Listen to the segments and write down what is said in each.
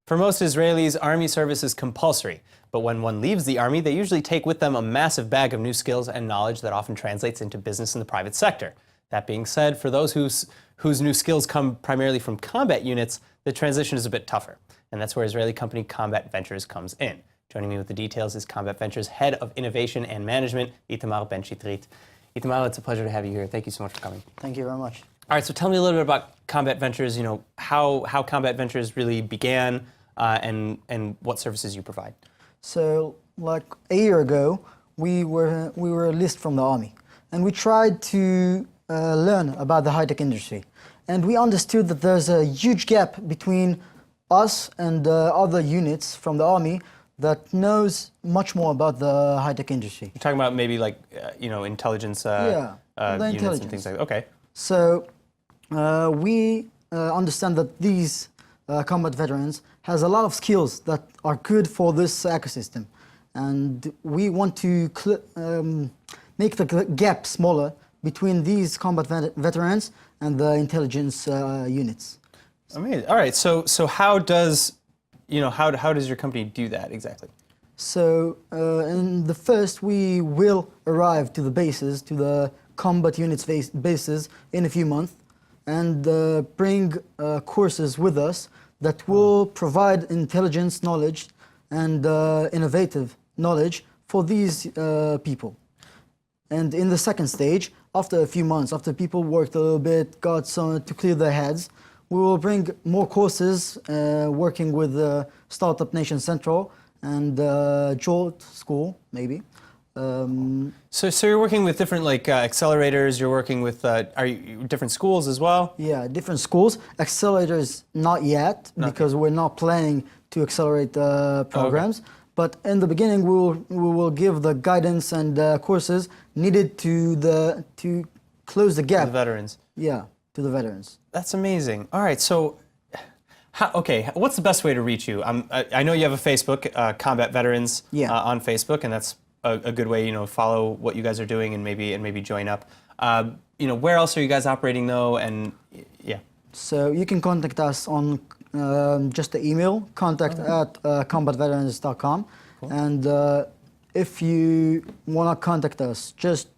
For most Israelis, Army service is compulsory, but when one leaves the Army, they usually take with them a massive bag of new skills and knowledge that often translates into business in the private sector. That being said, for those whose new skills come primarily from combat units, the transition is a bit tougher, and that's where Israeli company Combat Ventures comes in. Joining me with the details is Combat Ventures Head of Innovation and Management, Itamar Ben Shitrit. Itamar, it's a pleasure to have you here. Thank you so much for coming. Thank you very much. All right, so tell me a little bit about Combat Ventures, how Combat Ventures really began and what services you provide. So, like a year ago, we were released from the Army, and we tried to learn about the high-tech industry. And we understood that there's a huge gap between us and other units from the Army that knows much more about the high-tech industry. You're talking about maybe like, intelligence units intelligence. and things like that. Okay. So we understand that these combat veterans has a lot of skills that are good for this ecosystem. And we want to make the gap smaller between these combat veterans and the intelligence units. Amazing. All right. So how does how does your company do that exactly? So in the first, we will arrive to the bases, to the combat units bases in a few months, and bring courses with us that will provide intelligence knowledge and innovative knowledge for these people. And in the second stage, after a few months, after people worked a little bit, got some to clear their heads, we will bring more courses working with Startup Nation Central and Jolt School, maybe. So you're working with different accelerators. You're working with different schools as well. Yeah, different schools. Accelerators not yet, because we're not planning to accelerate programs. Okay. But in the beginning, we will give the guidance and courses needed to close the gap. To the veterans. Yeah, to the veterans. That's amazing. All right, so. What's the best way to reach you? I know you have a Facebook, Combat Veterans, on Facebook, and that's a good way, follow what you guys are doing and maybe join up. Where else are you guys operating though? And yeah. So you can contact us on just the email, contact@combatveterans.com. Cool. And if you want to contact us, just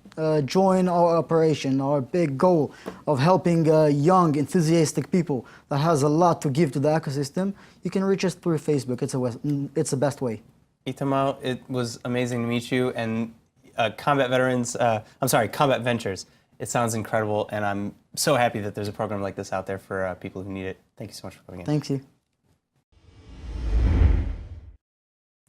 join our operation, our big goal of helping young, enthusiastic people that has a lot to give to the ecosystem. You can reach us through Facebook. It's the best way. Itamar, it was amazing to meet you, and Combat Ventures. It sounds incredible, and I'm so happy that there's a program like this out there for people who need it. Thank you so much for coming in. Thank you.